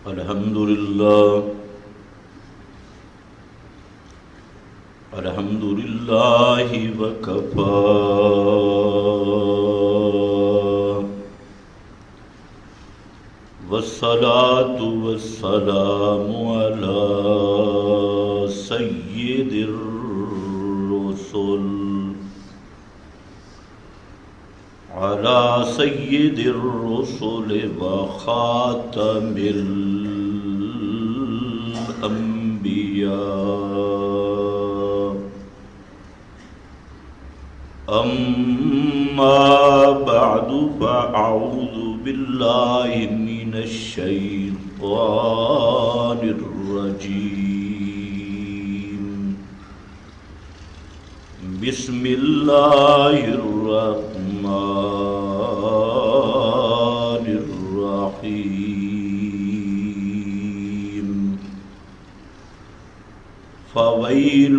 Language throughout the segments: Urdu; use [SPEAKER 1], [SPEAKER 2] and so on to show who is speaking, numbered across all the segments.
[SPEAKER 1] الحمد لله وكفى والصلاة والسلام على سيد الرسل وخاتم الأنبياء. أما بعد فأعوذ بالله من الشيطان الرجيم. بسم الله الرحمن الرحيم. فويل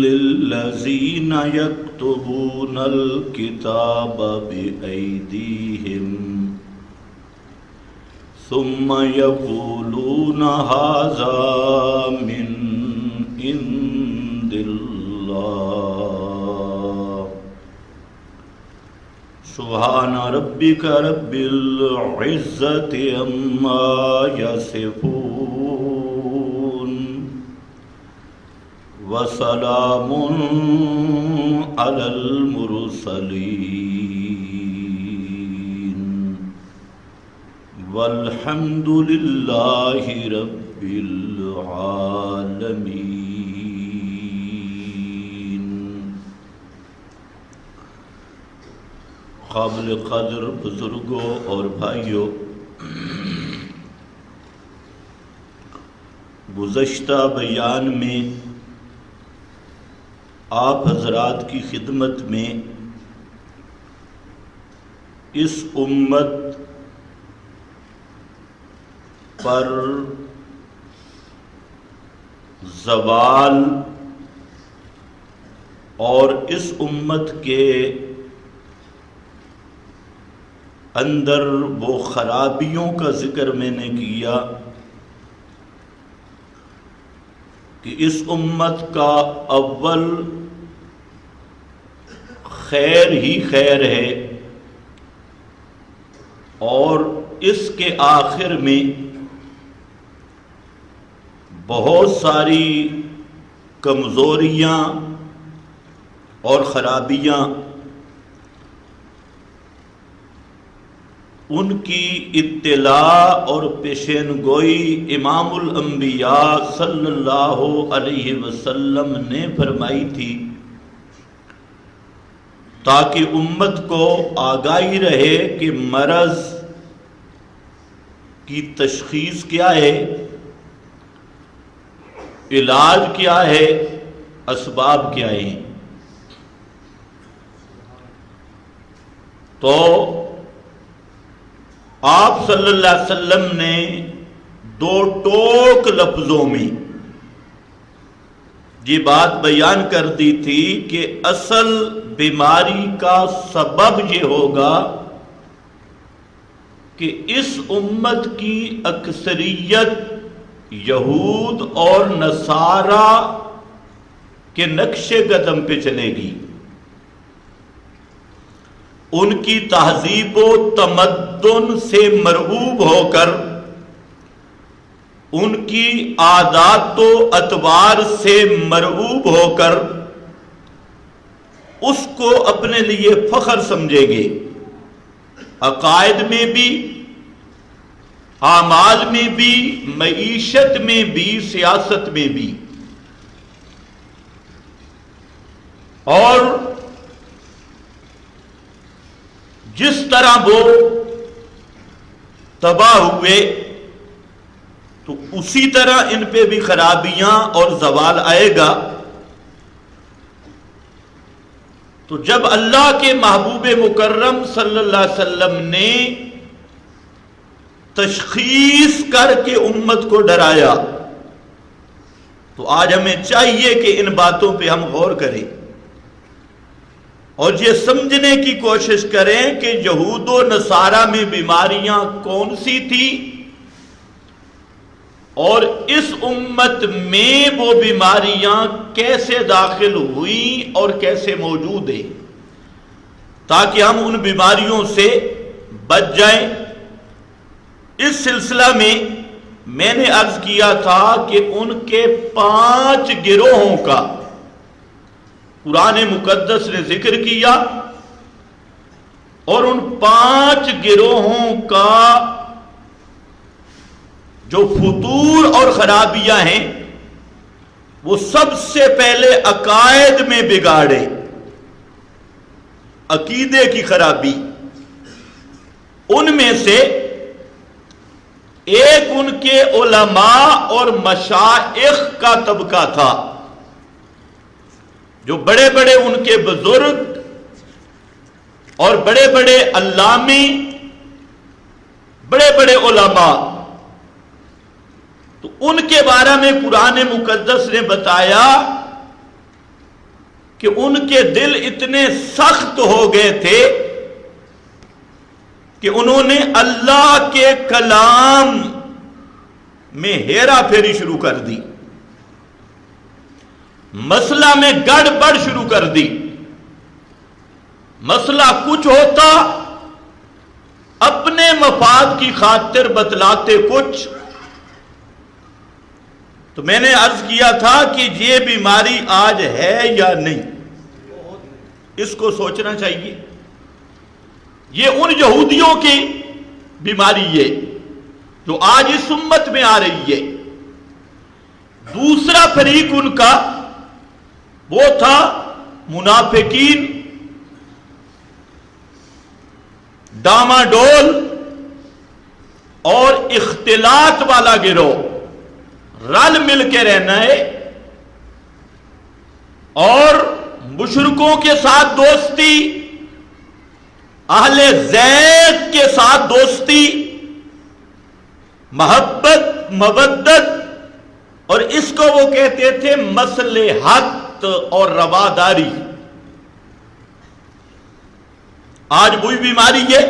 [SPEAKER 1] للذين يكتبون الكتاب بأيديهم ثم يقولون هذا من عند الله. سبحان ربك رب العزة عما يصفون وسلام على المرسلين والحمد لله رب العالمين. قابل قدر بزرگوں اور بھائیوں، گزشتہ بیان میں آپ حضرات کی خدمت میں اس امت پر زوال اور اس امت کے اندر وہ خرابیوں کا ذکر میں نے کیا کہ اس امت کا اول خیر ہی خیر ہے اور اس کے آخر میں بہت ساری کمزوریاں اور خرابیاں، ان کی اطلاع اور پیشین گوئی امام الانبیاء صلی اللہ علیہ وسلم نے فرمائی تھی تاکہ امت کو آگاہی رہے کہ مرض کی تشخیص کیا ہے، علاج کیا ہے، اسباب کیا ہیں. تو آپ صلی اللہ علیہ وسلم نے دو ٹوک لفظوں میں یہ بات بیان کر دی تھی کہ اصل بیماری کا سبب یہ ہوگا کہ اس امت کی اکثریت یہود اور نصارہ کے نقش قدم پہ چلے گی، ان کی تہذیب و تمدن سے مرعوب ہو کر، ان کی عادات و اطوار سے مرعوب ہو کر اس کو اپنے لیے فخر سمجھے گے، عقائد میں بھی، اعمال میں بھی، معیشت میں بھی، سیاست میں بھی. اور جس طرح وہ تباہ ہوئے تو اسی طرح ان پہ بھی خرابیاں اور زوال آئے گا. تو جب اللہ کے محبوب مکرم صلی اللہ علیہ وسلم نے تشخیص کر کے امت کو ڈرایا تو آج ہمیں چاہیے کہ ان باتوں پہ ہم غور کریں اور یہ سمجھنے کی کوشش کریں کہ یہود و نصارہ میں بیماریاں کون سی تھی اور اس امت میں وہ بیماریاں کیسے داخل ہوئیں اور کیسے موجود ہیں، تاکہ ہم ان بیماریوں سے بچ جائیں۔ اس سلسلہ میں نے عرض کیا تھا کہ ان کے 5 گروہوں کا قرآن مقدس نے ذکر کیا، اور ان 5 گروہوں کا جو فطور اور خرابیاں ہیں وہ سب سے پہلے عقائد میں بگاڑے، عقیدے کی خرابی۔ ان میں سے ایک ان کے علماء اور مشائخ کا طبقہ تھا، جو بڑے بڑے ان کے بزرگ اور بڑے بڑے علامے، بڑے بڑے علماء، تو ان کے بارے میں قرآن مقدس نے بتایا کہ ان کے دل اتنے سخت ہو گئے تھے کہ انہوں نے اللہ کے کلام میں ہیرا پھیری شروع کر دی، مسئلہ میں گڑبڑ شروع کر دی۔ مسئلہ کچھ ہوتا، اپنے مفاد کی خاطر بتلاتے کچھ۔ تو میں نے عرض کیا تھا کہ یہ بیماری آج ہے یا نہیں، اس کو سوچنا چاہیے۔ یہ ان یہودیوں کی بیماری ہے جو آج اس امت میں آ رہی ہے۔ دوسرا فریق ان کا وہ تھا منافقین، ڈاماڈول اور اختلاط والا گروہ، رل مل کے رہنا ہے اور مشرکوں کے ساتھ دوستی، اہل زید کے ساتھ دوستی، محبت مودت، اور اس کو وہ کہتے تھے مصلحت اور رواداری۔ آج وہی بیماری ہے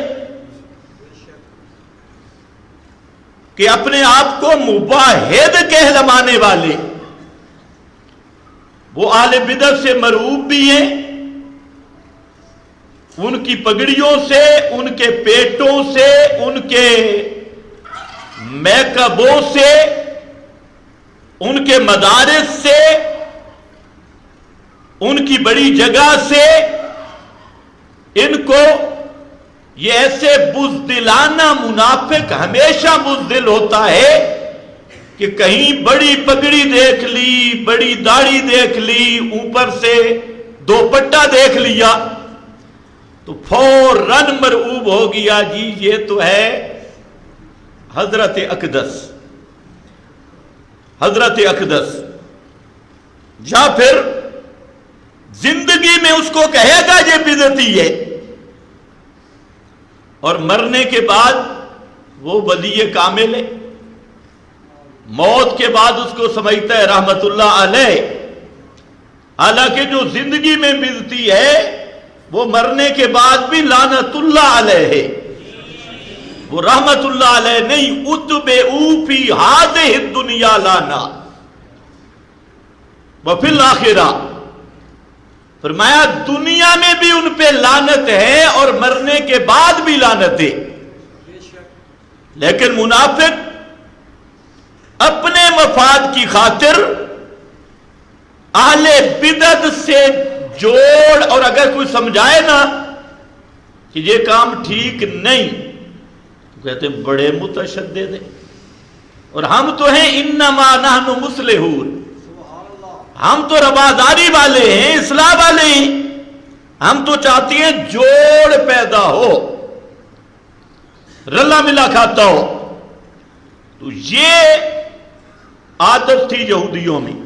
[SPEAKER 1] کہ اپنے آپ کو مباحد کہلوانے والے، وہ اہل بدعت سے مرعوب بھی ہیں، ان کی پگڑیوں سے، ان کے پیٹوں سے، ان کے میک اپوں سے، ان کے مدارس سے، ان کی بڑی جگہ سے، ان کو یہ ایسے بزدلانہ منافق ہمیشہ بزدل ہوتا ہے کہ کہیں بڑی پگڑی دیکھ لی، بڑی داڑھی دیکھ لی، اوپر سے دوپٹہ دیکھ لیا تو فوراً مرعوب ہو گیا، جی یہ تو ہے حضرت اقدس، حضرت اقدس۔ یا پھر زندگی میں اس کو کہے گا یہ بدعتی ہے، اور مرنے کے بعد وہ ولی کامل ہے، موت کے بعد اس کو سمجھتا ہے رحمت اللہ علیہ، حالانکہ جو زندگی میں بدعتی ہے وہ مرنے کے بعد بھی لعنت اللہ علیہ ہے، وہ رحمت اللہ علیہ نہیں۔ اتبعوا فی ہذہ الدنیا لانا وفی الآخرہ، فرمایا دنیا میں بھی ان پہ لعنت ہے اور مرنے کے بعد بھی لعنت ہے۔ لیکن منافق اپنے مفاد کی خاطر اہل بدعت سے جوڑ، اور اگر کوئی سمجھائے نا کہ یہ کام ٹھیک نہیں تو کہتے ہیں بڑے متشدد ہیں، اور ہم تو ہیں انما نحن مصلحون، ہم تو رواداری والے ہیں، اصلاح والے ہیں، ہم تو چاہتے ہیں جوڑ پیدا ہو، رلا ملا کھاتا ہو۔ تو یہ عادت تھی یہودیوں میں،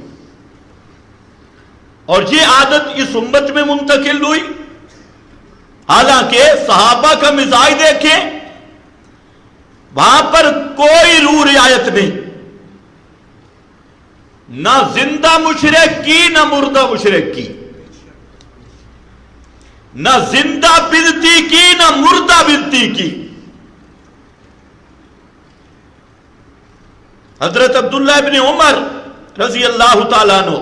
[SPEAKER 1] اور یہ عادت اس امت میں منتقل ہوئی۔ حالانکہ صحابہ کا مزاج دیکھیں، وہاں پر کوئی روح رعایت نہیں، نہ زندہ مشرک کی نہ مردہ مشرک کی، نہ زندہ بدعتی کی نہ مردہ بدعتی کی۔ حضرت عبداللہ ابن عمر رضی اللہ تعالیٰ عنہ،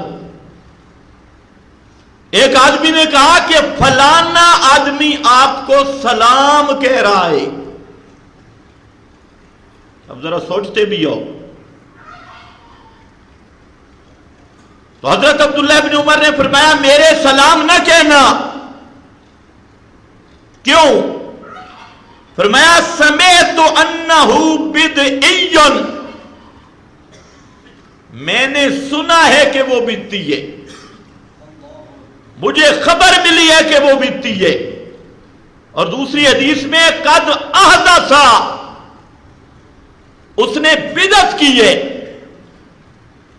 [SPEAKER 1] ایک آدمی نے کہا کہ فلانا آدمی آپ کو سلام کہہ رہا ہے. اب ذرا سوچتے بھی ہو. تو حضرت عبداللہ ابن عمر نے فرمایا میرے سلام نہ کہنا. کیوں؟ فرمایا سمعت انہ بدعی، میں نے سنا ہے کہ وہ بدعی ہے، مجھے خبر ملی ہے کہ وہ بدعی ہے. اور دوسری حدیث میں قد احدث، اس نے بدعت کی ہے.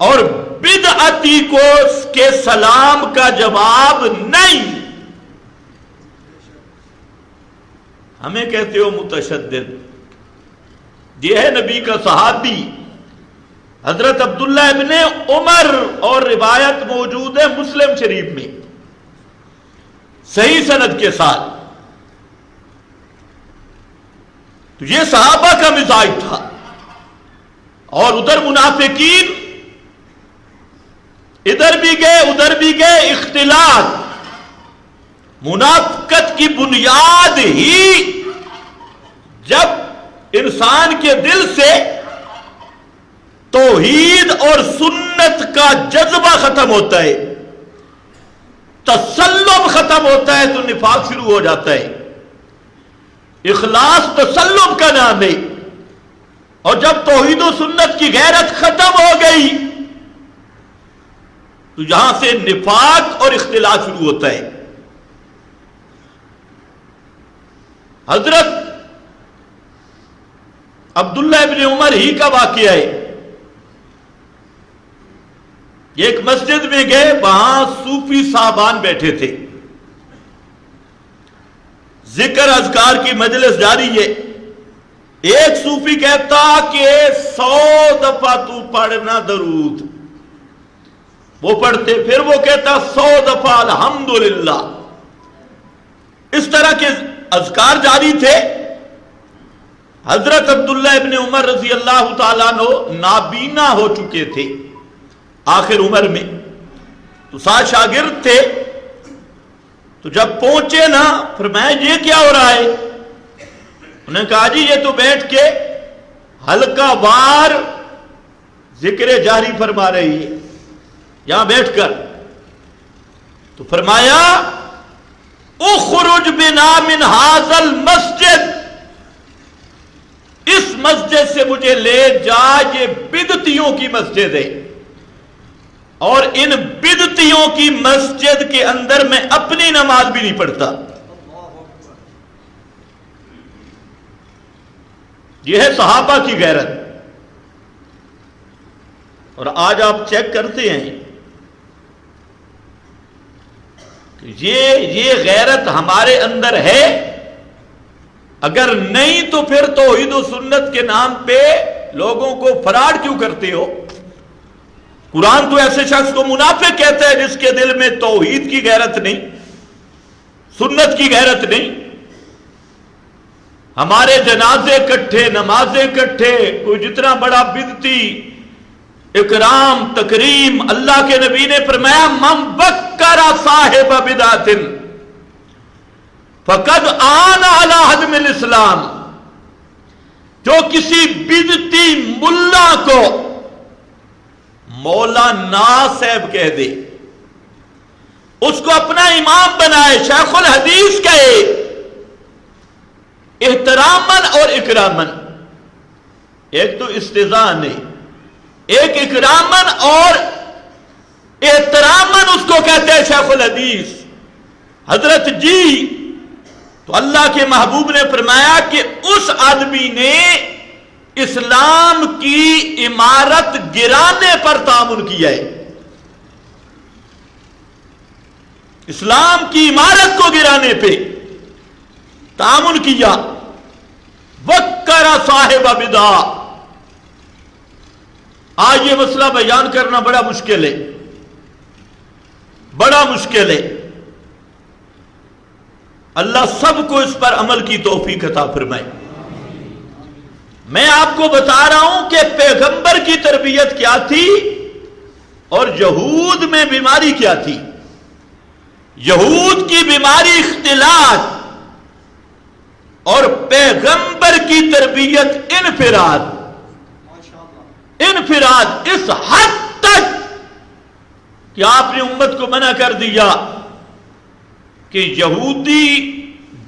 [SPEAKER 1] اور بدعتی کو اس کے سلام کا جواب نہیں. ہمیں کہتے ہو متشدد. یہ ہے نبی کا صحابی حضرت عبداللہ ابن عمر، اور روایت موجود ہے مسلم شریف میں صحیح سند کے ساتھ. تو یہ صحابہ کا مزاج تھا. اور ادھر منافقین ادھر بھی گئے ادھر بھی گئے. اختلاط، منافقت کی بنیاد ہی جب انسان کے دل سے توحید اور سنت کا جذبہ ختم ہوتا ہے، تسلب ختم ہوتا ہے، تو نفاق شروع ہو جاتا ہے. اخلاص تسلب کا نام ہے. اور جب توحید و سنت کی غیرت ختم ہو گئی تو یہاں سے نفاق اور اختلاف شروع ہوتا ہے. حضرت عبداللہ ابن عمر ہی کا واقعہ ہے. ایک مسجد میں گئے، وہاں صوفی صاحبان بیٹھے تھے، ذکر اذکار کی مجلس جاری ہے. ایک صوفی کہتا کہ 100 دفعہ تو پڑھنا درود، وہ پڑھتے. پھر وہ کہتا 100 دفعہ الحمدللہ. اس طرح کے اذکار جاری تھے. حضرت عبداللہ ابن عمر رضی اللہ تعالیٰ عنہ نابینا ہو چکے تھے آخر عمر میں. تو ساتھ شاگرد تھے. تو جب پہنچے نا، فرمایا یہ کیا ہو رہا ہے؟ انہوں نے کہا جی یہ تو بیٹھ کے ہلکا وار ذکر جاری فرما رہی ہے یہاں بیٹھ کر. تو فرمایا اخرج بنا من ھذا المسجد، اس مسجد سے مجھے لے جا، یہ بدعتیوں کی مسجد ہے، اور ان بدعتیوں کی مسجد کے اندر میں اپنی نماز بھی نہیں پڑھتا. یہ ہے صحابہ کی غیرت. اور آج آپ چیک کرتے ہیں کہ یہ غیرت ہمارے اندر ہے. اگر نہیں تو پھر توحید و سنت کے نام پہ لوگوں کو فراڈ کیوں کرتے ہو؟ قرآن تو ایسے شخص کو منافق کہتا ہے جس کے دل میں توحید کی غیرت نہیں، سنت کی غیرت نہیں. ہمارے جنازے کٹھے، نمازیں کٹھے، کوئی جتنا بڑا بدعتی اکرام تکریم. اللہ کے نبی نے فرمایا من بکر صاحب بدعت فقد آن علی ہدم الاسلام. جو کسی بدعتی ملا کو مولانا صاحب کہہ دے، اس کو اپنا امام بنائے، شیخ الحدیث کہے، احترامن اور اکرامن. ایک تو استذان ہے، ایک اکرامن اور احترامن اس کو کہتے ہیں شیخ الحدیث، حضرت جی. تو اللہ کے محبوب نے فرمایا کہ اس آدمی نے اسلام کی عمارت گرانے پر تعاون کیا ہے. اسلام کی عمارت کو گرانے پہ تعاون کیا. وکر صاحب بدعہ. آج یہ مسئلہ بیان کرنا بڑا مشکل ہے، بڑا مشکل ہے. اللہ سب کو اس پر عمل کی توفیق عطا فرمائے. میں آپ کو بتا رہا ہوں کہ پیغمبر کی تربیت کیا تھی اور یہود میں بیماری کیا تھی. یہود کی بیماری اختلاط اور پیغمبر کی تربیت انفراد. انفراد اس حد تک کہ آپ نے امت کو منع کر دیا کہ یہودی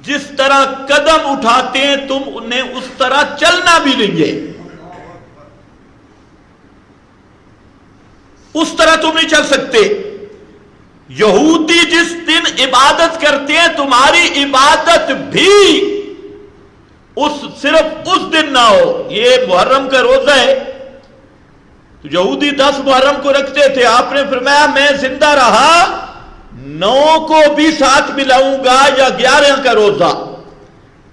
[SPEAKER 1] جس طرح قدم اٹھاتے ہیں تم انہیں اس طرح چلنا بھی نہیں ہے. اس طرح تم نہیں چل سکتے. یہودی جس دن عبادت کرتے ہیں تمہاری عبادت بھی صرف اس دن نہ ہو. یہ محرم کا روزہ ہے تو یہودی 10 محرم کو رکھتے تھے. آپ نے فرمایا میں زندہ رہا 9 کو بھی ساتھ ملاؤں گا یا 11 کا روزہ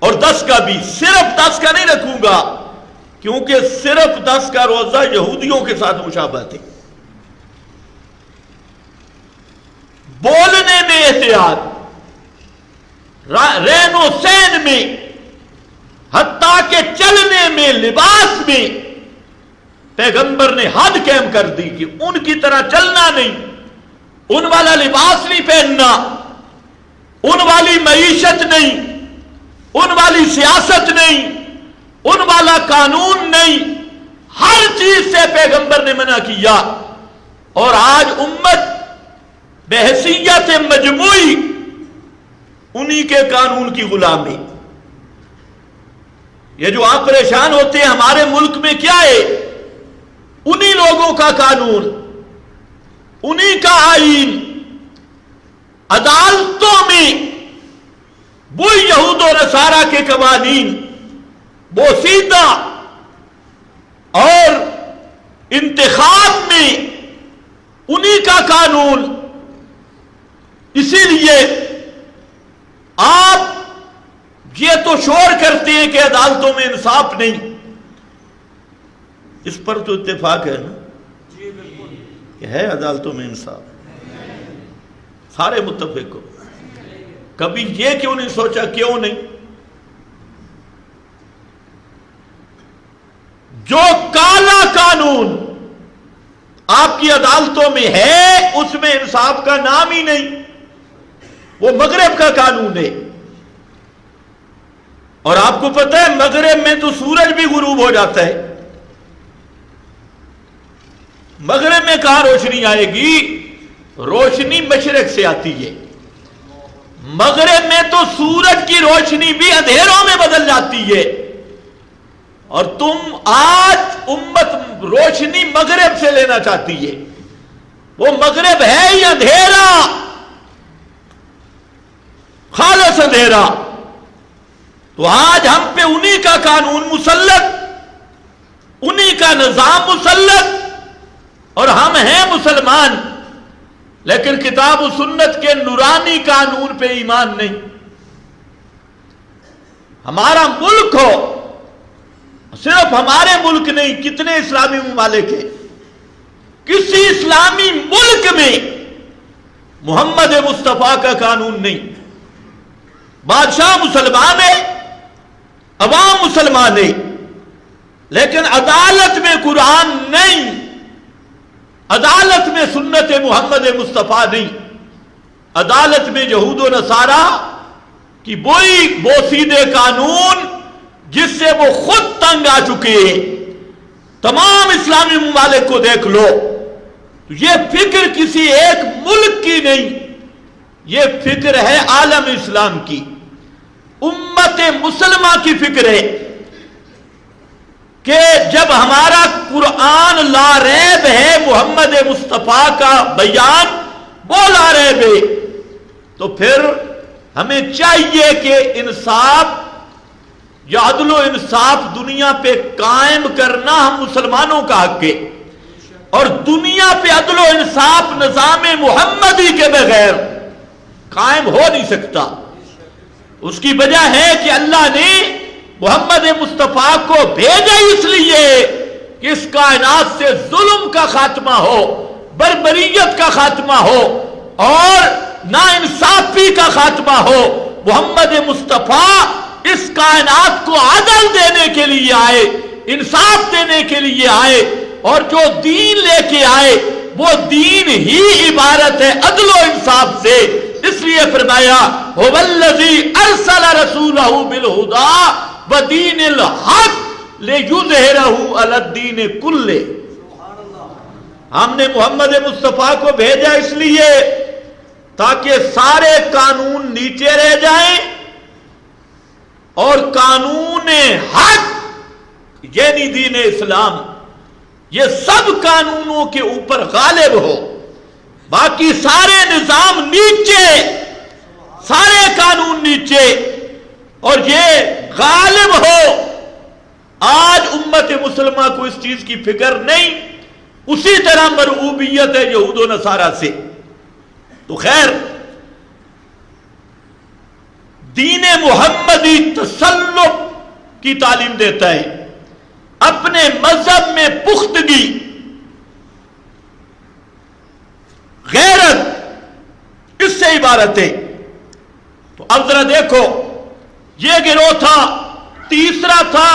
[SPEAKER 1] اور 10 کا بھی. صرف 10 کا نہیں رکھوں گا کیونکہ صرف 10 کا روزہ یہودیوں کے ساتھ مشابہت ہے. بولنے میں احتیاط، رہن و سہن میں، حتیٰ کہ چلنے میں، لباس میں پیغمبر نے حد قائم کر دی کہ ان کی طرح چلنا نہیں، ان والا لباس نہیں پہننا، ان والی معیشت نہیں، ان والی سیاست نہیں، ان والا قانون نہیں. ہر چیز سے پیغمبر نے منع کیا. اور آج امت بحیثیت مجموعی انہی کے قانون کی غلامی. یہ جو آپ پریشان ہوتے ہیں ہمارے ملک میں کیا ہے؟ انہی لوگوں کا قانون، انہی کا آئین. عدالتوں میں وہ یہود و نصارہ کے قوانین بوسیدہ، اور انتخاب میں انہی کا قانون. اسی لیے آپ یہ تو شور کرتے ہیں کہ عدالتوں میں انصاف نہیں. اس پر تو اتفاق ہے نا کہ ہے عدالتوں میں انصاف. سارے متفق ہو. کبھی یہ کیوں نہیں سوچا کیوں نہیں؟ جو کالا قانون آپ کی عدالتوں میں ہے اس میں انصاف کا نام ہی نہیں. وہ مغرب کا قانون ہے. اور آپ کو پتہ ہے مغرب میں تو سورج بھی غروب ہو جاتا ہے. مغرب میں کہاں روشنی آئے گی؟ روشنی مشرق سے آتی ہے. مغرب میں تو سورج کی روشنی بھی اندھیروں میں بدل جاتی ہے. اور تم آج امت روشنی مغرب سے لینا چاہتی ہے. وہ مغرب ہے ہی اندھیرا، خالص اندھیرا. تو آج ہم پہ انہی کا قانون مسلط، انہی کا نظام مسلط، اور ہم ہیں مسلمان لیکن کتاب و سنت کے نورانی قانون پہ ایمان نہیں. ہمارا ملک ہو، صرف ہمارے ملک نہیں کتنے اسلامی ممالک ہیں، کسی اسلامی ملک میں محمد مصطفیٰ کا قانون نہیں. بادشاہ مسلمان ہے، عوام مسلمان ہے، لیکن عدالت میں قرآن نہیں، عدالت میں سنت محمد مصطفیٰ نہیں. عدالت میں یہود و نصارہ کی وہی بوسیدے قانون جس سے وہ خود تنگ آ چکے ہیں. تمام اسلامی ممالک کو دیکھ لو. یہ فکر کسی ایک ملک کی نہیں، یہ فکر ہے عالم اسلام کی، امت مسلمہ کی فکر ہے کہ جب ہمارا قرآن لا ریب ہے، محمد مصطفیٰ کا بیان وہ لا ریب ہے، تو پھر ہمیں چاہیے کہ انصاف یا عدل و انصاف دنیا پہ قائم کرنا ہم مسلمانوں کا حق ہے. اور دنیا پہ عدل و انصاف نظام محمدی کے بغیر قائم ہو نہیں سکتا. اس کی وجہ ہے کہ اللہ نے محمد مصطفیٰ کو بھیجا اس لیے کہ اس کائنات سے ظلم کا خاتمہ ہو، بربریت کا خاتمہ ہو اور ناانصافی کا خاتمہ ہو. محمد مصطفیٰ اس کائنات کو عدل دینے کے لیے آئے، انصاف دینے کے لیے آئے، اور جو دین لے کے آئے وہ دین ہی عبارت ہے عدل و انصاف سے۔ اس لیے فرمایا هو الذی ارسل رسولہ بالہدی ودین الحق لیظہرہ علی الدین کلہ۔ ہم نے محمد مصطفیٰ کو بھیجا اس لیے تاکہ سارے قانون نیچے رہ جائیں اور قانون حق یعنی دین اسلام یہ سب قانونوں کے اوپر غالب ہو، باقی سارے نظام نیچے، سارے قانون نیچے، اور یہ غالب ہو۔ آج امت مسلمہ کو اس چیز کی فکر نہیں، اسی طرح مرعوبیت ہے یہود و نصارہ سے۔ تو خیر، دین محمدی تسلط کی تعلیم دیتا ہے، اپنے مذہب میں پختگی، غیرت، اس سے عبارت ہے۔ تو اب ذرا دیکھو، یہ گروہ تھا، تیسرا تھا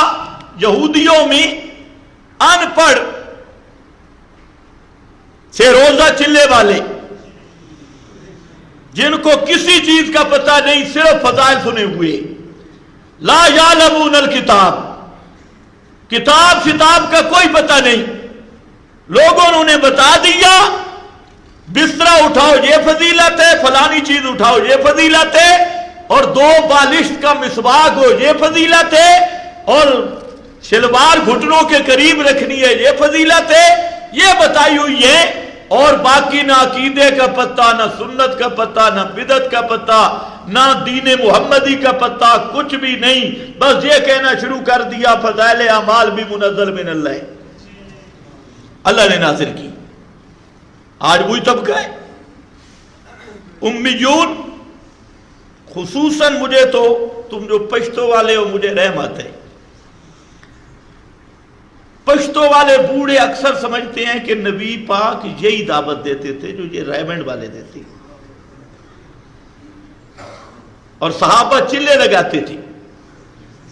[SPEAKER 1] یہودیوں میں ان پڑھ سے روزہ چلے والے، جن کو کسی چیز کا پتہ نہیں، صرف فضائل سنے ہوئے، لا یعلمون الکتاب، کتاب شتاب کا کوئی پتہ نہیں۔ لوگوں نے بتا دیا بسترا اٹھاؤ یہ فضیلت ہے، فلانی چیز اٹھاؤ یہ فضیلت ہے، اور 2 بالشت کا مسواک ہو یہ فضیلت ہے، اور شلوار گھٹنوں کے قریب رکھنی ہے یہ فضیلت ہے، یہ بتائی ہوئی ہے، اور باقی نہ عقیدے کا پتہ، نہ سنت کا پتہ، نہ بدعت کا پتہ، نہ دین محمدی کا پتہ، کچھ بھی نہیں۔ بس یہ کہنا شروع کر دیا فضائل اعمال بھی منزل من اللہ، اللہ نے نازل کی۔ آج وہی طبقہ ہے امیون، خصوصاً مجھے تو، تم جو پشتو والے ہو مجھے رحم آتا ہے۔ پشتو والے بوڑھے اکثر سمجھتے ہیں کہ نبی پاک یہی دعوت دیتے تھے جو یہ ریمنڈ والے دیتے، اور صحابہ چلے لگاتے تھے،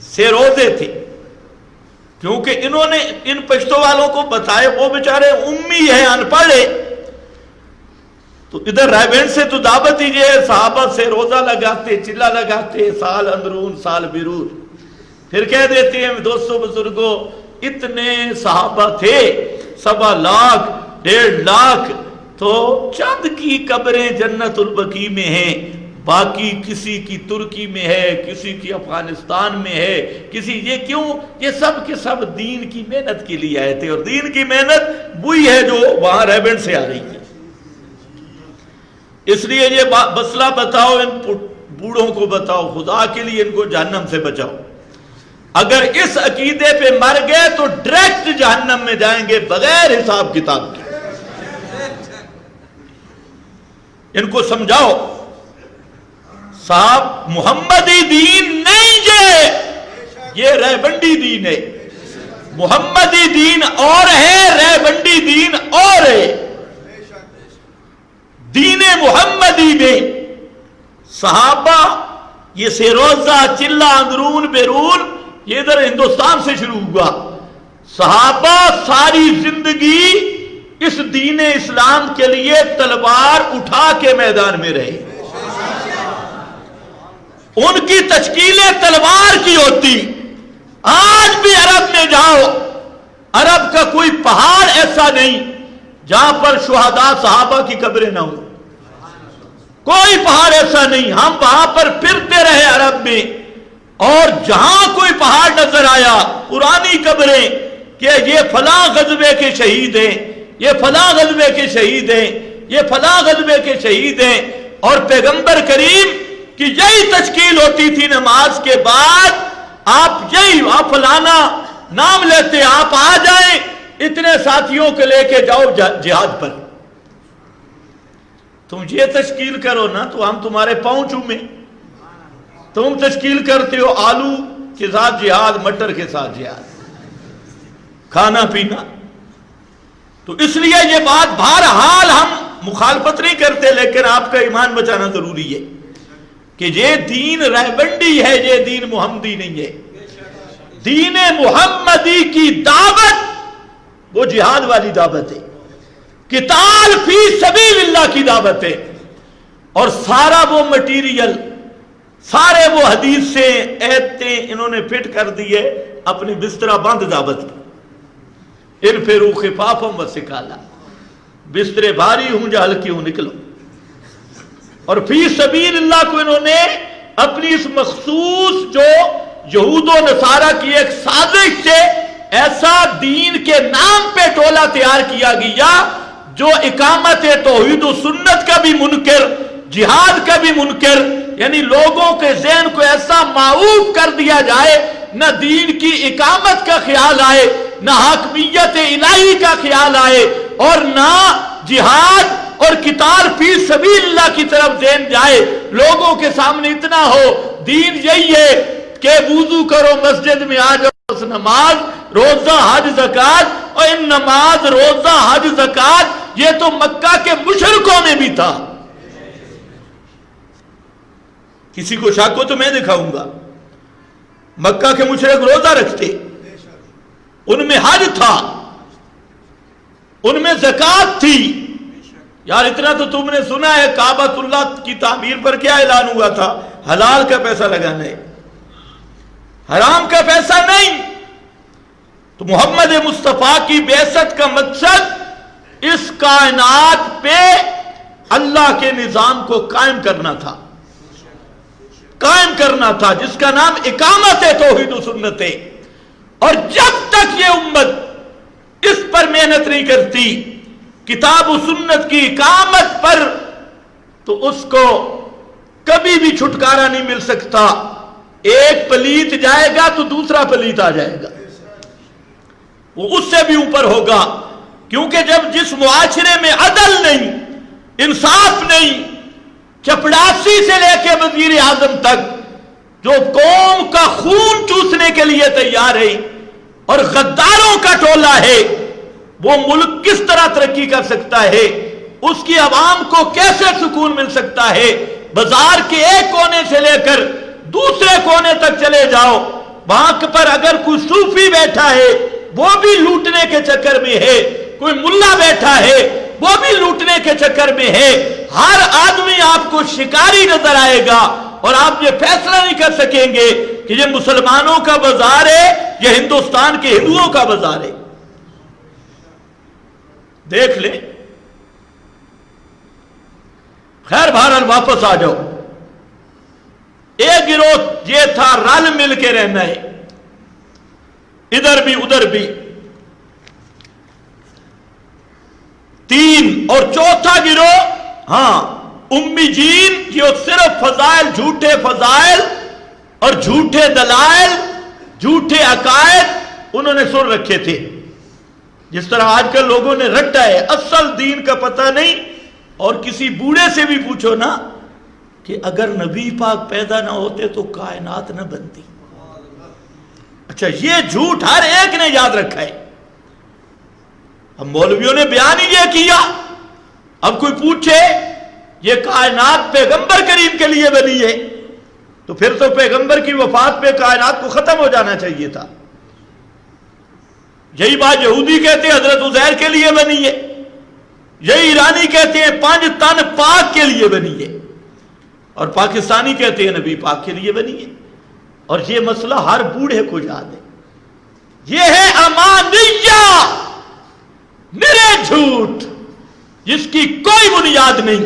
[SPEAKER 1] سیروزے تھے، کیونکہ انہوں نے ان پشتو والوں کو بتایا، وہ بیچارے امی ہیں، ان پڑھ ہے، تو ادھر ریمنڈ سے تو دعوت ہی یہ ہے، صحابہ سے روزہ لگاتے، چلا لگاتے، سال اندرون سال بیرون، پھر کہہ دیتے ہیں دوستوں بزرگوں اتنے صحابہ تھے، 1.25 لاکھ 1.5 لاکھ، تو چند کی قبریں جنت البقیع میں ہیں، باقی کسی کی ترکی میں ہے، کسی کی افغانستان میں ہے، کسی، یہ کیوں؟ یہ سب کے سب دین کی محنت کے لیے آئے تھے، اور دین کی محنت وہی ہے جو وہاں ریبنڈ سے آ رہی ہے۔ اس لیے یہ مسئلہ بتاؤ، ان بوڑھوں کو بتاؤ، خدا کے لیے ان کو جہنم سے بچاؤ۔ اگر اس عقیدے پہ مر گئے تو ڈائریکٹ جہنم میں جائیں گے بغیر حساب کتاب کے۔ ان کو سمجھاؤ صاحب محمدی دین نہیں، یہ ریبنڈی دین ہے۔ محمدی دین اور ہے، ریبنڈی دین اور ہے۔ دین محمدی میں صحابہ یہ سیروزہ، چلہ، اندرون بیرون، یہ ادھر ہندوستان سے شروع ہوا۔ صحابہ ساری زندگی اس دین اسلام کے لیے تلوار اٹھا کے میدان میں رہے، ان کی تشکیلیں تلوار کی ہوتی۔ آج بھی عرب میں جاؤ، عرب کا کوئی پہاڑ ایسا نہیں جہاں پر شہداء صحابہ کی قبریں نہ ہوں، کوئی پہاڑ ایسا نہیں۔ ہم وہاں پر پھرتے رہے عرب میں، اور جہاں کوئی پہاڑ نظر آیا پرانی قبریں کہ یہ فلاں غزوے کے شہید ہیں، یہ فلاں غزوے کے شہید ہیں، یہ فلاں غزوے کے شہید ہیں۔ اور پیغمبر کریم کی یہی تشکیل ہوتی تھی، نماز کے بعد آپ فلانا نام لیتے، آپ آ جائیں، اتنے ساتھیوں کو لے کے جاؤ جہاد پر۔ تم یہ تشکیل کرو نا تو ہم تمہارے پاؤں چومیں۔ تم تشکیل کرتے ہو آلو کے ساتھ جہاد، مٹر کے ساتھ جہاد، کھانا پینا۔ تو اس لیے یہ بات بہرحال ہم مخالفت نہیں کرتے، لیکن آپ کا ایمان بچانا ضروری ہے کہ یہ دین رہبندی ہے، یہ دین محمدی نہیں ہے۔ دین محمدی کی دعوت وہ جہاد والی دعوت ہے، قتال فی سبیل اللہ کی دعوت ہے، اور سارا وہ مٹیریل، سارے وہ حدیث سے ایتیں انہوں نے فٹ کر دیے اپنی بسترہ بند دعوت کی۔ انفروا خفافا وثقالا، بسترے بھاری ہوں یا ہلکی ہوں نکلو۔ اور فی سبیل اللہ کو انہوں نے اپنی اس مخصوص جو یہود و نصارہ کی ایک سازش سے ایسا دین کے نام پہ ٹولہ تیار کیا گیا جو اقامت توحید و سنت کا بھی منکر، جہاد کا بھی منکر، یعنی لوگوں کے ذہن کو ایسا معوف کر دیا جائے، نہ دین کی اقامت کا خیال آئے، نہ حاکمیت الہی کا خیال آئے، اور نہ جہاد اور قتال فی سبیل اللہ کی طرف ذہن جائے۔ لوگوں کے سامنے اتنا ہو دین یہی ہے کہ وضو کرو، مسجد میں آ جاؤ، نماز روزہ حج زکات، اور ان نماز روزہ حج زکات یہ تو مکہ کے مشرکوں میں بھی تھا۔ کسی کو شک ہو تو میں دکھاؤں گا، مکہ کے مشرک روزہ رکھتے، ان میں حج تھا، ان میں زکات تھی۔ یار اتنا تو تم نے سنا ہے کعبۃ اللہ کی تعمیر پر کیا اعلان ہوا تھا؟ حلال کا پیسہ لگانا ہے، حرام کا پیسہ نہیں۔ تو محمد مصطفیٰ کی بعثت کا مقصد اس کائنات پہ اللہ کے نظام کو قائم کرنا تھا، جس کا نام اقامت توحید و سنت ہے۔ اور جب تک یہ امت اس پر محنت نہیں کرتی، کتاب و سنت کی اقامت پر، تو اس کو کبھی بھی چھٹکارا نہیں مل سکتا۔ ایک پلیت جائے گا تو دوسرا پلیت آ جائے گا، وہ اس سے بھی اوپر ہوگا، کیونکہ جب جس معاشرے میں عدل نہیں، انصاف نہیں، چپڑاسی سے لے کے وزیر اعظم تک جو قوم کا خون چوسنے کے لیے تیار ہے اور غداروں کا ٹولہ ہے، وہ ملک کس طرح ترقی کر سکتا ہے؟ اس کی عوام کو کیسے سکون مل سکتا ہے؟ بازار کے ایک کونے سے لے کر دوسرے کونے تک چلے جاؤ، وہاں پر اگر کوئی صوفی بیٹھا ہے وہ بھی لوٹنے کے چکر میں ہے، کوئی ملا بیٹھا ہے وہ بھی لوٹنے کے چکر میں ہے۔ ہر آدمی آپ کو شکاری نظر آئے گا، اور آپ یہ فیصلہ نہیں کر سکیں گے کہ یہ مسلمانوں کا بازار ہے یا ہندوستان کے ہندوؤں کا بازار ہے۔ دیکھ لیں۔ خیر بہرحال واپس آ جاؤ۔ ایک گروہ یہ تھا رل مل کے رہنا ہے، ادھر بھی ادھر بھی، تین۔ اور چوتھا گروہ امی جین، جو صرف فضائل، جھوٹے فضائل اور جھوٹے دلائل، جھوٹے عقائد انہوں نے سن رکھے تھے، جس طرح آج کل لوگوں نے رٹا ہے، اصل دین کا پتہ نہیں۔ اور کسی بوڑھے سے بھی پوچھو نا کہ اگر نبی پاک پیدا نہ ہوتے تو کائنات نہ بنتی۔ اچھا، یہ جھوٹ ہر ایک نے یاد رکھا ہے۔ اب مولویوں نے بیان ہی یہ کیا، اب کوئی پوچھے یہ کائنات پیغمبر کریم کے لیے بنی ہے، تو پھر تو پیغمبر کی وفات پہ کائنات کو ختم ہو جانا چاہیے تھا۔ یہی بات یہودی کہتے ہیں حضرت عزیر کے لیے بنی ہے، یہی ایرانی کہتے ہیں 5 تن پاک کے لیے بنی ہے، اور پاکستانی کہتے ہیں نبی پاک کے لیے بنی ہے۔ اور یہ مسئلہ ہر بوڑھے کو یاد ہے۔ یہ ہے امانیہ، میرے جھوٹ جس کی کوئی بنیاد نہیں۔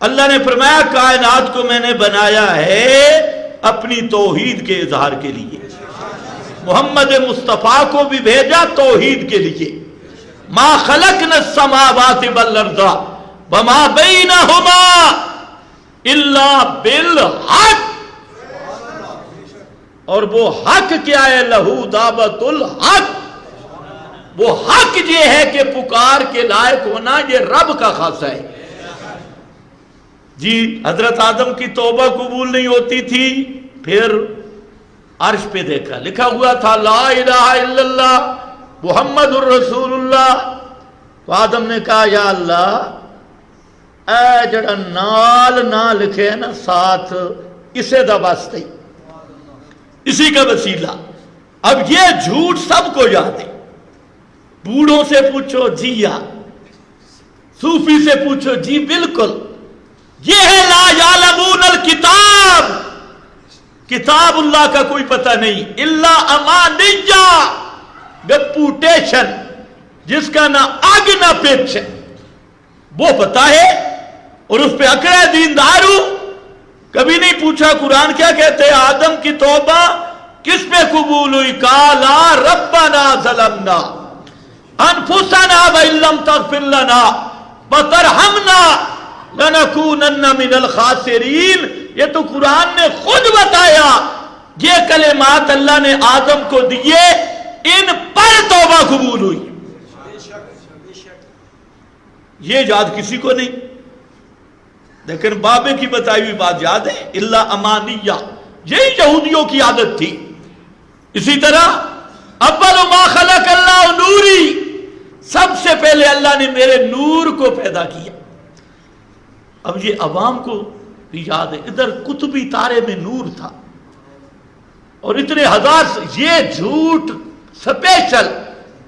[SPEAKER 1] اللہ نے فرمایا کائنات کو میں نے بنایا ہے اپنی توحید کے اظہار کے لیے، محمد مصطفیٰ کو بھی بھیجا توحید کے لیے۔ ما خلقنا السماوات والارض وما بینہما الا بالحق، اور وہ حق کیا ہے؟ لہو دعوت الحق، وہ حق یہ ہے کہ پکار کے لائق ہونا یہ رب کا خاصہ ہے۔ جی حضرت آدم کی توبہ قبول نہیں ہوتی تھی، پھر عرش پہ دیکھا لکھا ہوا تھا لا الہ الا اللہ محمد الرسول اللہ، تو آدم نے کہا یا اللہ اے جڑا نال نہ لکھے نا ساتھ، اسے دا واسطے، اسی کا وسیلہ، اب یہ جھوٹ سب کو یاد ہے. بوڑھوں سے پوچھو جی یا, صوفی سے پوچھو جی بالکل. یہ ہے لا یعلمون الکتاب, کتاب اللہ کا کوئی پتہ نہیں. الا امانیہ, گپوٹیشن جس کا نہ آگ نہ پیچھ, وہ پتہ ہے اور اس پہ اکڑا دیندار ہوں. کبھی نہیں پوچھا قرآن کیا کہتے ہیں, آدم کی توبہ کس پہ قبول ہوئی؟ قالا ربنا ظلمنا انفسنا وان لم تغفر لنا وترحمنا لنکونن من الخاسرین. یہ تو قرآن نے خود بتایا. یہ کلمات اللہ نے آدم کو دیے, ان پر توبہ قبول ہوئی. یہ یاد کسی کو نہیں, لیکن بابے کی بتائی ہوئی بات یاد ہے. الا امانیہ, یہی یہودیوں کی عادت تھی. اسی طرح اول ما خلق اللہ نوری, سب سے پہلے اللہ نے میرے نور کو پیدا کیا. اب یہ عوام کو بھی یاد ہے, ادھر قطبی تارے میں نور تھا اور اتنے ہزار. یہ جھوٹ سپیشل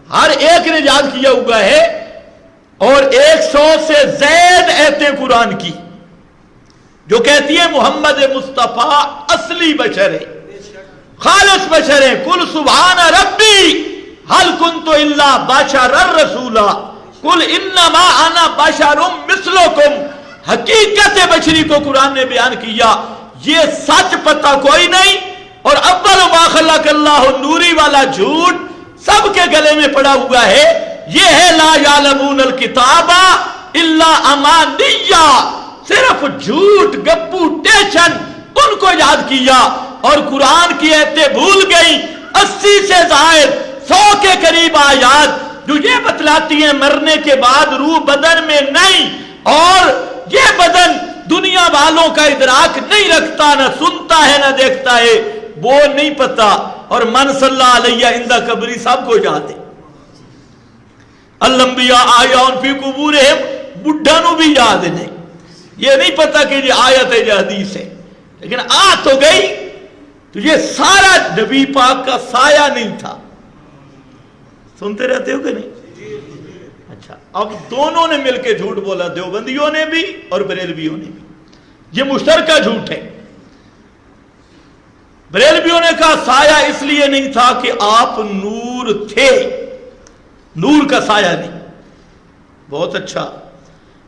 [SPEAKER 1] ہر ایک نے یاد کیا ہوا ہے, اور 100 سے زائد ایتیں قرآن کی جو کہتی ہے محمد مصطفیٰ اصلی بشر ہے, خالص بشر ہے. قل سبحان ربی هل كنت الا بشرا رسولا قل انما انا بشر مثلكم. حقیقت بشری کو قرآن نے بیان کیا. یہ سچ پتہ کوئی نہیں, اور اول ما خلق اللہ نوری والا جھوٹ سب کے گلے میں پڑا ہوا ہے. یہ ہے لا یعلمون الکتاب الا امانیہ, صرف جھوٹ گپو ٹیشن ان کو یاد کیا, اور قرآن کی ایتیں بھول گئی. 80 سے زائد 100 کے قریب آیات جو یہ بتلاتی ہیں مرنے کے بعد روح بدن میں نہیں, اور یہ بدن دنیا والوں کا ادراک نہیں رکھتا, نہ سنتا ہے نہ دیکھتا ہے, وہ نہیں پتا. اور من صلی اللہ علیہ عند قبری سب کو یاد ہے. الانبیاء آیون فی قبورہم, بڈھا نو بھی یاد نہیں. یہ نہیں پتا کہ یہ آیت ہے یہ حدیث ہے, لیکن آ تو گئی. تو یہ سارا نبی پاک کا سایہ نہیں تھا. سنتے رہتے ہو کہ نہیں؟ اچھا, اب دونوں نے مل کے جھوٹ بولا, دیوبندیوں نے بھی اور بریلویوں نے بھی. یہ مشترکہ جھوٹ ہے. بریلویوں نے کہا سایہ اس لیے نہیں تھا کہ آپ نور تھے, نور کا سایہ نہیں. بہت اچھا.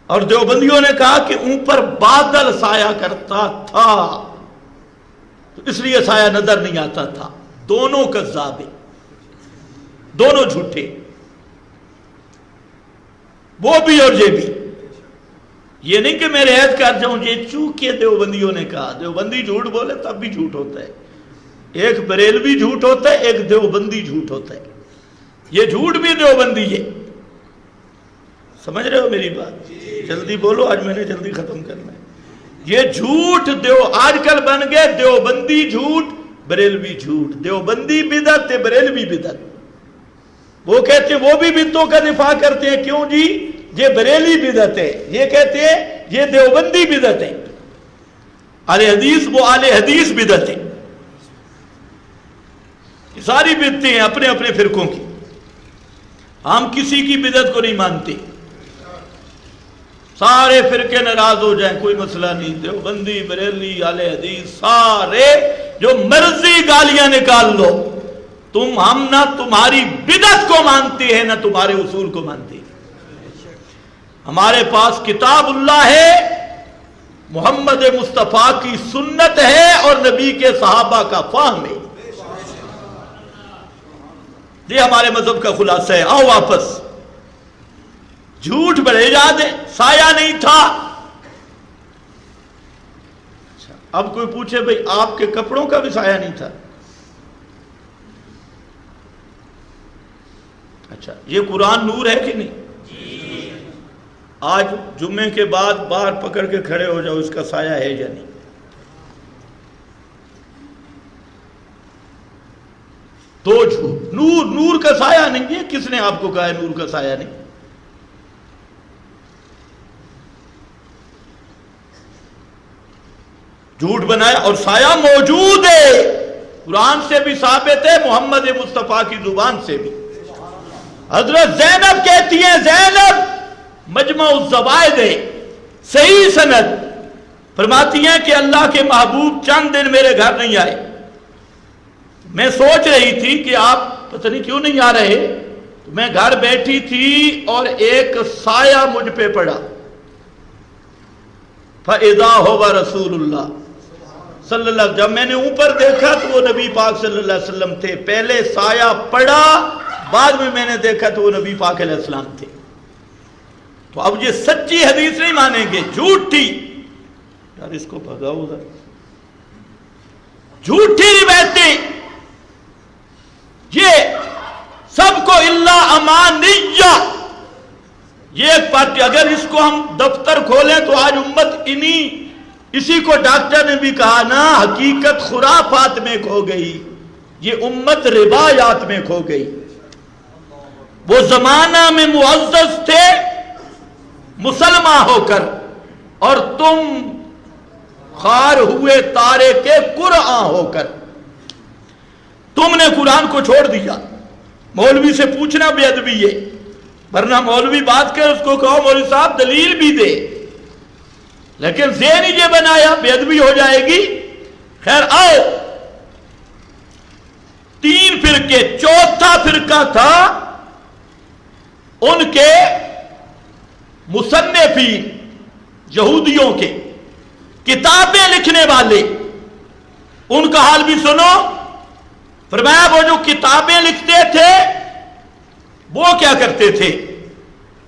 [SPEAKER 1] اور دیوبندیوں نے کہا کہ اوپر بادل سایہ کرتا تھا تو اس لیے سایہ نظر نہیں آتا تھا. دونوں کذاب ہیں, دونوں جھوٹے, وہ بھی اور یہ بھی. یہ نہیں کہ میں رعایت کر جاؤں, یہ چونکہ دیوبندیوں نے کہا. دیوبندی جھوٹ بولے تب بھی جھوٹ ہوتا ہے. ایک بریلوی جھوٹ ہوتا ہے, ایک دیوبندی جھوٹ ہوتا ہے. یہ جھوٹ بھی دیوبندی ہے. سمجھ رہے ہو میری بات؟ جلدی بولو, آج میں نے جلدی ختم کرنا ہے. یہ جھوٹ آج کل بن گئے دیوبندی جھوٹ, بریلوی جھوٹ. دیوبندی بدعت ہے, بریلوی بدعت. وہ کہتے ہیں وہ بھی بدعتوں کا دفاع کرتے ہیں. کیوں جی؟ یہ بریلی بدعت ہے. یہ کہتے ہیں یہ دیوبندی بدعت ہے. اہل حدیث, وہ اہل حدیث بدعت ہے. ساری بدعتیں ہیں اپنے اپنے فرقوں کی. ہم کسی کی بدعت کو نہیں مانتے. سارے فرقے ناراض ہو جائیں کوئی مسئلہ نہیں. دیوبندی, بریلی, اہل حدیث, سارے جو مرضی گالیاں نکال لو, ہم نہ تمہاری بدعت کو مانتے ہیں نہ تمہارے اصول کو مانتے ہیں. ہمارے پاس کتاب اللہ ہے, محمد مصطفیٰ کی سنت ہے, اور نبی کے صحابہ کا فہم ہے. یہ ہمارے مذہب کا خلاصہ ہے. آؤ واپس. جھوٹ بڑے یاد ہے, سایہ نہیں تھا. اب کوئی پوچھے بھئی آپ کے کپڑوں کا بھی سایہ نہیں تھا. اچھا, یہ قرآن نور ہے کہ نہیں؟ آج جمعے کے بعد باہر پکڑ کے کھڑے ہو جاؤ, اس کا سایہ ہے یا نہیں؟ دو جھوٹ. نور کا سایہ نہیں ہے. کس نے آپ کو کہا ہے نور کا سایہ نہیں؟ جھوٹ بنایا. اور سایہ موجود ہے, قرآن سے بھی ثابت ہے، محمد مصطفیٰ کی زبان سے بھی۔ حضرت زینب کہتی ہیں، زینب مجمع الزوائد ہے، صحیح سند، فرماتی ہیں کہ اللہ کے محبوب چند دن میرے گھر نہیں آئے، میں سوچ رہی تھی کہ آپ پتہ نہیں کیوں نہیں آ رہے، تو میں گھر بیٹھی تھی اور ایک سایہ مجھ پہ پڑا، فَإِذَا هُوَ رَسُولُ اللَّهِ صلی اللہ علیہ وسلم، جب میں نے اوپر دیکھا تو وہ نبی پاک صلی اللہ علیہ وسلم تھے، پہلے سایہ پڑا، بعد میں نے دیکھا تو وہ نبی پاک علیہ السلام تھے۔ تو اب یہ سچی حدیث نہیں مانیں گے، جھوٹی، یار اس کو بھگاؤ ادھر، جھوٹی روایتیں، یہ سب کو اللہ امانیہ، یہ ایک پارٹی، اگر اس کو ہم دفتر کھولیں تو آج امت اسی کو ڈاکٹر نے بھی کہا نا، حقیقت خرافات میں کھو گئی، یہ امت روایات میں کھو گئی۔ وہ زمانہ میں معزز تھے مسلمان ہو کر، اور تم خار ہوئے تارے کے قرآن ہو کر، تم نے قرآن کو چھوڑ دیا۔ مولوی سے پوچھنا بے ادبی ہے، ورنہ مولوی بات کر اس کو کہو مولوی صاحب دلیل بھی دے، لیکن ذہن ہی یہ بنایا بے ادبی ہو جائے گی۔ خیر آؤ، 3 فرقے، چوتھا فرقہ تھا ان کے مصنفین، یہودیوں کے کتابیں لکھنے والے، ان کا حال بھی سنو۔ فرمایا وہ جو کتابیں لکھتے تھے وہ کیا کرتے تھے؟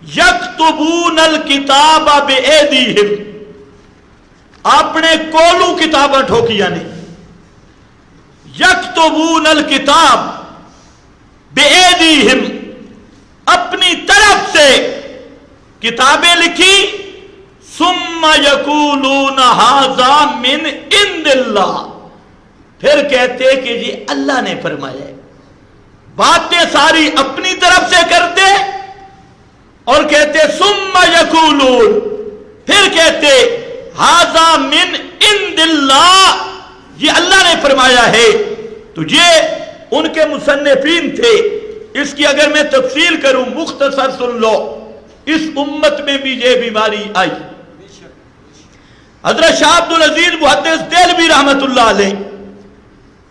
[SPEAKER 1] یکتبون الکتاب بایدیہم، اپنے کولو کتابیں ٹھوکی، یعنی یکتبون الکتاب بایدیہم، اپنی طرف سے کتابیں لکھی، ثم یقولون ھذا من عند اللہ، پھر کہتے کہ جی اللہ نے فرمایا ہے، باتیں ساری اپنی طرف سے کرتے اور کہتے ثم یقولون، پھر کہتے ھذا من عند اللہ، یہ اللہ نے فرمایا ہے۔ تو یہ ان کے مصنفین تھے۔ اس کی اگر میں تفصیل کروں، مختصر سن لو، اس امت میں بھی یہ بیماری آئی۔ حضرت شاہ عبدالعزیز محدث دہلوی رحمت اللہ علیہ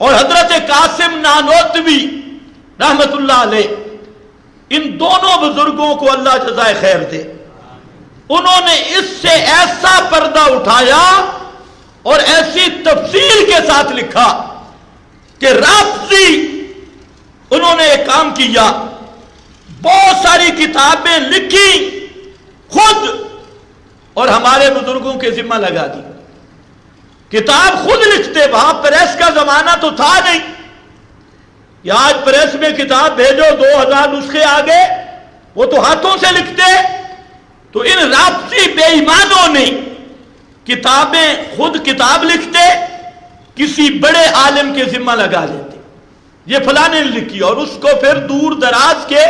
[SPEAKER 1] اور حضرت قاسم نانوتوی رحمت اللہ علیہ، ان دونوں بزرگوں کو اللہ جزائے خیر دے، انہوں نے اس سے ایسا پردہ اٹھایا اور ایسی تفصیل کے ساتھ لکھا کہ رافضی انہوں نے ایک کام کیا، بہت ساری کتابیں لکھی خود اور ہمارے بزرگوں کے ذمہ لگا دی۔ کتاب خود لکھتے، وہاں پریس کا زمانہ تو تھا نہیں، یا آج پریس میں کتاب بھیجو 2000 نسخے آگے، وہ تو ہاتھوں سے لکھتے۔ تو ان رافضی بے ایمانوں نے کتابیں خود کتاب لکھتے، کسی بڑے عالم کے ذمہ لگا لیتے، یہ فلاں نے لکھی، اور اس کو پھر دور دراز کے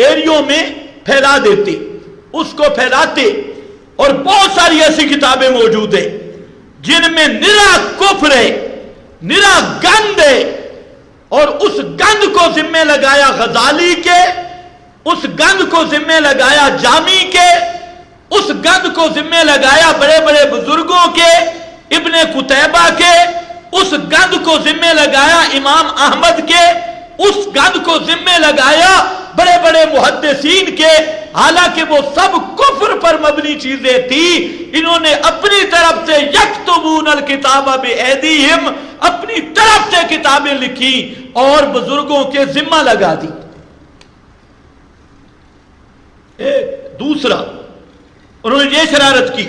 [SPEAKER 1] ایریوں میں پھیلا دیتے، اس کو پھیلاتے۔ اور بہت ساری ایسی کتابیں موجود ہیں جن میں نرا کفر ہے، نرا گند ہے، اور اس گند کو ذمہ لگایا غزالی کے، اس گند کو ذمہ لگایا جامی کے، اس گند کو ذمہ لگایا بڑے بڑے بزرگوں کے، ابن قتیبہ کے، اس گند کو ذمہ لگایا امام احمد کے، اس گند کو ذمہ لگایا بڑے بڑے محدثین کے، حالانکہ وہ سب کفر پر مبنی چیزیں تھی۔ انہوں نے اپنی طرف سے یکتبون الکتاب بایدیہم، اپنی طرف سے کتابیں لکھی اور بزرگوں کے ذمہ لگا دی۔ ایک دوسرا انہوں نے یہ شرارت کی،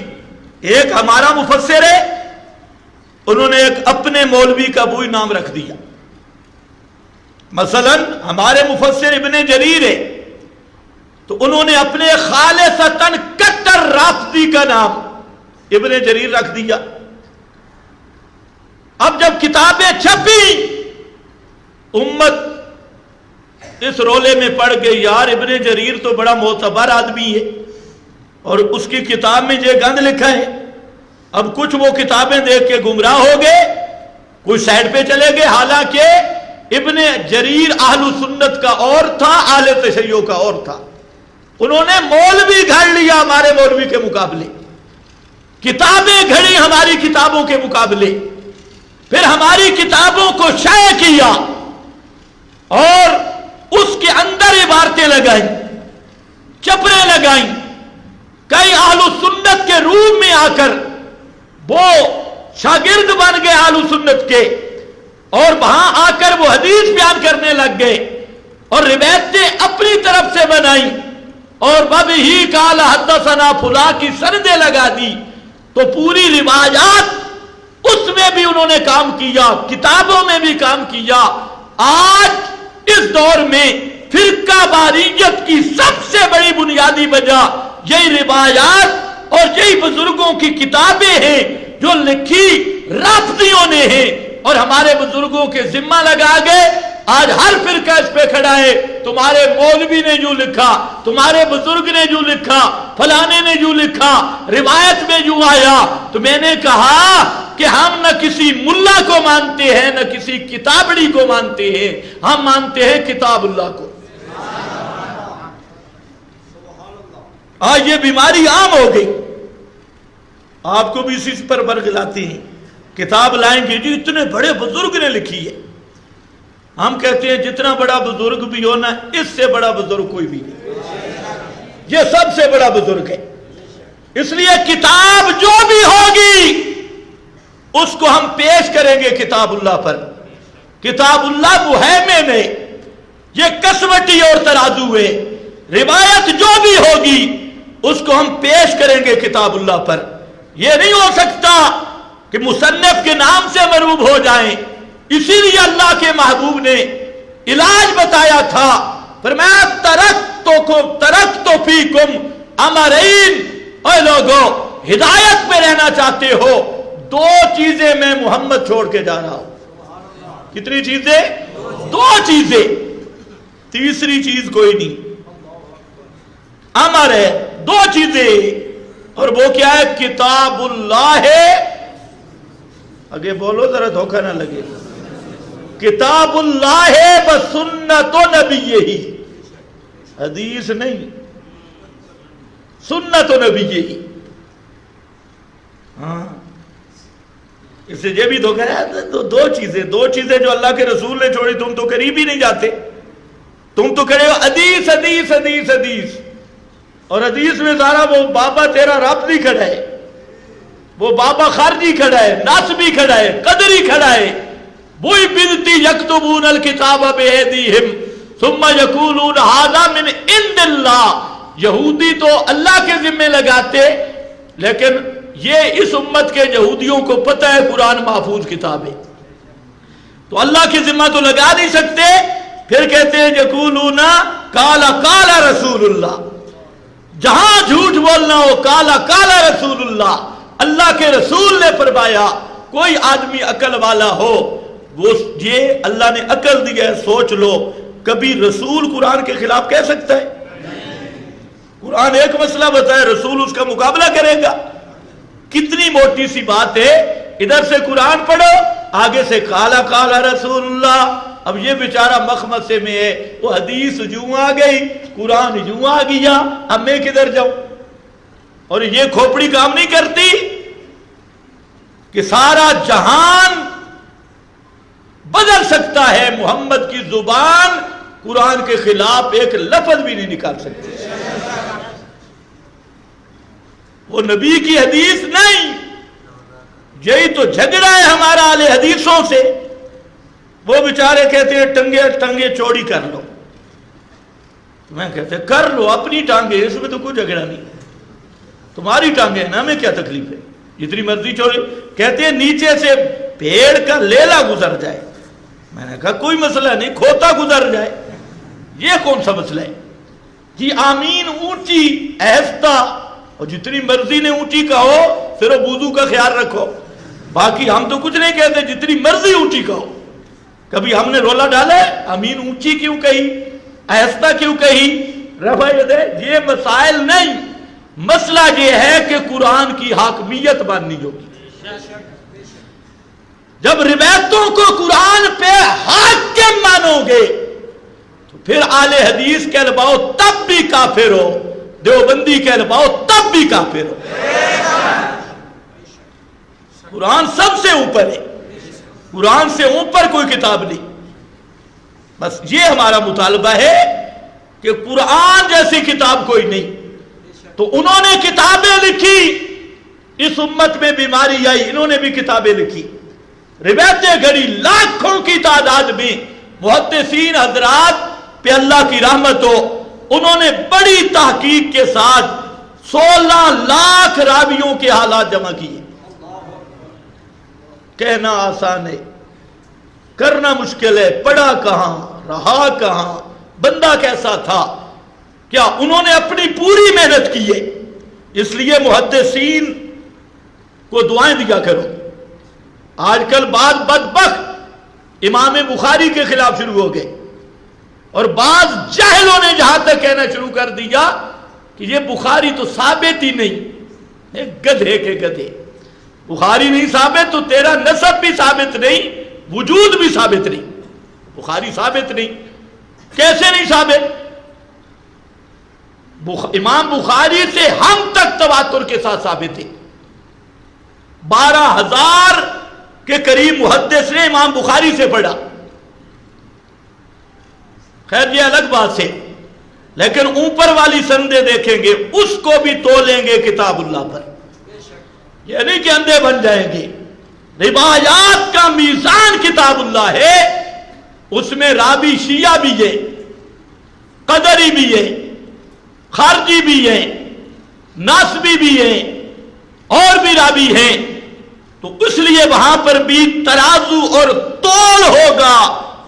[SPEAKER 1] ایک ہمارا مفسر ہے، انہوں نے ایک اپنے مولوی کا وہی نام رکھ دیا۔ مثلا ہمارے مفسر ابن جریر ہے، تو انہوں نے اپنے خالصتاً کٹر رافضی کا نام ابن جریر رکھ دیا۔ اب جب کتابیں چھپی، امت اس رولے میں پڑ گئی، یار ابن جریر تو بڑا معتبر آدمی ہے اور اس کی کتاب میں یہ گند لکھا ہے۔ اب کچھ وہ کتابیں دیکھ کے گمراہ ہو گئے، وہ سائڈ پہ چلے گئے، حالانکہ ابن جریر اہل سنت کا اور تھا، اہل تشیع کا اور تھا. انہوں نے مولوی گھڑ لیا ہمارے مولوی کے مقابلے، کتابیں گھڑی ہماری کتابوں کے مقابلے، پھر ہماری کتابوں کو شائع کیا اور اس کے اندر عبارتیں لگائیں، چپریں لگائیں. کئی اہل سنت کے روم میں آ کر وہ شاگرد بن گئے اہل سنت کے، اور وہاں آ کر وہ حدیث بیان کرنے لگ گئے اور روایتیں اپنی طرف سے بنائیں اور بِهِ قال حدثنا فلاں کی سندیں لگا دی. تو پوری روایات اس میں بھی انہوں نے کام کیا، کتابوں میں بھی کام کیا. آج اس دور میں فرقہ واریت کی سب سے بڑی بنیادی وجہ یہی روایات اور یہی بزرگوں کی کتابیں ہیں جو لکھی رافضیوں نے ہیں اور ہمارے بزرگوں کے ذمہ لگا گئے. آج ہر فرقہ اس پہ کھڑا ہے، تمہارے مولوی نے جو لکھا، تمہارے بزرگ نے جو لکھا، فلانے نے جو لکھا، روایت میں جو آیا. تو میں نے کہا کہ ہم نہ کسی ملا کو مانتے ہیں نہ کسی کتابڑی کو مانتے ہیں، ہم مانتے ہیں کتاب اللہ کو. آج یہ بیماری عام ہو گئی، آپ کو بھی اسی پر برگلاتی ہیں. کتاب لائیں گے جی اتنے بڑے بزرگ نے لکھی ہے. ہم کہتے ہیں جتنا بڑا بزرگ بھی ہونا اس سے بڑا بزرگ کوئی بھی نہیں، یہ سب سے بڑا بزرگ ہے. اس لیے کتاب جو بھی ہوگی اس کو ہم پیش کریں گے کتاب اللہ پر. کتاب اللہ مہیمن ہے، یہ کسوٹی اور ترازو ہے. روایت جو بھی ہوگی اس کو ہم پیش کریں گے کتاب اللہ پر. یہ نہیں ہو سکتا کہ مصنف کے نام سے مرعوب ہو جائیں. اسی لیے اللہ کے محبوب نے علاج بتایا تھا، فرمایا ترکت فیکم امرین. اے لوگو، ہدایت میں رہنا چاہتے ہو دو چیزیں میں محمد چھوڑ کے جا رہا ہوں. کتنی چیزیں؟ دو چیزیں، تیسری چیز کوئی نہیں. امر ہے، دو چیزیں، اور وہ کیا ہے؟ کتاب اللہ ہے. آگے بولو ذرا دھوکہ نہ لگے. کتاب اللہ ہے بسنت نبی ہی، حدیث نہیں، سنت نبی ہی. ہاں اس سے یہ بھی دھوکہ ہے. دو چیزیں جو اللہ کے رسول نے چھوڑی، تم تو قریب ہی نہیں جاتے. تم تو کہے ہو حدیث حدیث حدیث حدیث، اور حدیث میں سارا وہ بابا تیرا رافضی کھڑا ہے، وہ بابا خارجی کھڑا ہے، ناسبی کھڑا ہے، قدری کھڑا ہے. وہی بدتی یکتبون الکتاب بایدیہم ثم یقولون ھذا من عند اللہ. یہودی تو اللہ کے ذمے لگاتے، لیکن یہ اس امت کے یہودیوں کو پتہ ہے قرآن محفوظ کتاب ہے، تو اللہ کے ذمہ تو لگا نہیں سکتے. پھر کہتے ہیں یقولون قال قال رسول اللہ. جہاں جھوٹ بولنا ہو قال قال رسول اللہ، اللہ کے رسول نے فرمایا. کوئی آدمی عقل والا ہو، وہ یہ اللہ نے عقل دی ہے، سوچ لو کبھی رسول قرآن کے خلاف کہہ سکتا ہے؟ قرآن ایک مسئلہ بتائے، رسول اس کا مقابلہ کرے گا؟ کتنی موٹی سی بات ہے. ادھر سے قرآن پڑھو، آگے سے قال قال رسول اللہ. اب یہ بیچارہ مخمصے میں ہے، وہ حدیث یوں آ گئی، قرآن یوں آ گیا، اب میں کدھر جاؤں؟ اور یہ کھوپڑی کام نہیں کرتی کہ سارا جہان بدل سکتا ہے، محمد کی زبان قرآن کے خلاف ایک لفظ بھی نہیں نکال سکتی. وہ نبی کی حدیث نہیں. یہی تو جھگڑا ہے ہمارا اہل حدیثوں سے. وہ بیچارے کہتے ہیں ٹنگے چوڑی کر لو. میں کہتے ہیں کر لو اپنی ٹانگیں، اس میں تو کوئی جھگڑا نہیں. تمہاری ٹانگیں ہیں نا، ہمیں کیا تکلیف ہے؟ جتنی مرضی چوڑی. کہتے ہیں نیچے سے پیڑ کا لیلا گزر جائے. میں نے کہا کوئی مسئلہ نہیں، کھوتا گزر جائے، یہ کون سا مسئلہ ہے؟ جی آمین اونچی آہستہ، اور جتنی مرضی نے اونچی کہو، صرف وضو کا خیال رکھو. باقی ہم تو کچھ نہیں کہتے، جتنی مرضی اونچی کہو. کبھی ہم نے رولا ڈالا ہے آمین اونچی کیوں کہی، آہستہ کیوں کہی، رفع یدین؟ یہ مسائل نہیں. مسئلہ یہ ہے کہ قرآن کی حاکمیت ماننی ہوگی. جب روایتوں کو قرآن پہ حاکم مانو گے تو پھر اہل حدیث کہلواؤ تب بھی کافر ہو، دیوبندی کہلواؤ تب بھی کافر ہو۔ قرآن سب سے اوپر ہے، قرآن سے اوپر کوئی کتاب نہیں۔ بس یہ ہمارا مطالبہ ہے کہ قرآن جیسی کتاب کوئی نہیں۔ تو انہوں نے کتابیں لکھی، اس امت میں بیماری آئی، انہوں نے بھی کتابیں لکھی، روایتیں گھڑی، لاکھوں کی تعداد میں محدثین حضرات پہ اللہ کی رحمت ہو، انہوں نے بڑی تحقیق کے ساتھ 16 لاکھ راویوں کے حالات جمع کیے۔ کہنا آسان ہے، کرنا مشکل ہے۔ پڑھا کہاں، رہا کہاں، بندہ کیسا تھا، کیا انہوں نے اپنی پوری محنت کی ہے۔ اس لیے محدثین کو دعائیں دیا کرو۔ آج کل بعض بدبخت امام بخاری کے خلاف شروع ہو گئے، اور بعض جاہلوں نے جہاں تک کہنا شروع کر دیا کہ یہ بخاری تو ثابت ہی نہیں، گدھے کے گدھے، بخاری نہیں ثابت تو تیرا نسب بھی ثابت نہیں، وجود بھی ثابت نہیں۔ بخاری ثابت نہیں، کیسے نہیں ثابت؟ امام بخاری سے ہم تک تواتر کے ساتھ ثابت ہے۔ 12,000 کے قریب محدث نے امام بخاری سے پڑھا۔ خیر یہ الگ بات ہے، لیکن اوپر والی سندیں دیکھیں گے، اس کو بھی تولیں گے کتاب اللہ پر۔ یہ نہیں کہ اندھے بن جائیں گے۔ روایات کا میزان کتاب اللہ ہے، اس میں راوی شیعہ بھی ہے، قدری بھی ہے، خارجی بھی ہے، ناسبی بھی ہے، اور بھی راوی ہیں، تو اس لیے وہاں پر بھی ترازو اور تول ہوگا،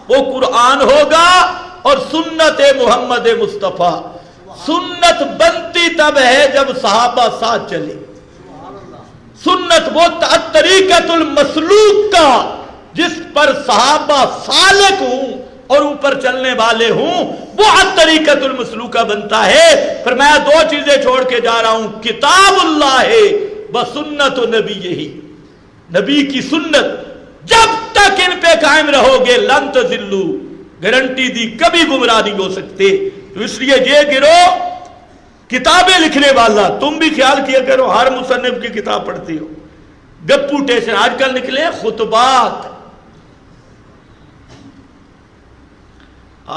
[SPEAKER 1] وہ قرآن ہوگا اور سنت محمد مصطفیٰ۔ سنت بنتی تب ہے جب صحابہ ساتھ چلے۔ سنت وہ طریقت المسلوک کا جس پر صحابہ سالک ہوں اور اوپر چلنے والے ہوں، وہ طریقت المسلوکہ بنتا ہے۔ پھر میں 2 چیزیں چھوڑ کے جا رہا ہوں، کتاب اللہ ہے بسنت نبی، یہی نبی کی سنت۔ جب تک ان پہ قائم رہو گے لن تضلوا، گارنٹی دی، کبھی گمراہ نہیں ہو سکتے۔ تو اس لیے یہ گروہ کتابیں لکھنے والا، تم بھی خیال کیا کرو، ہر مصنف کی کتاب پڑھتی ہو، گپو ٹیشن آج کل نکلے خطبات۔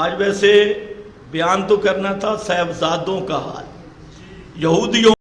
[SPEAKER 1] آج ویسے بیان تو کرنا تھا صاحبزادوں کا حال، یہودیوں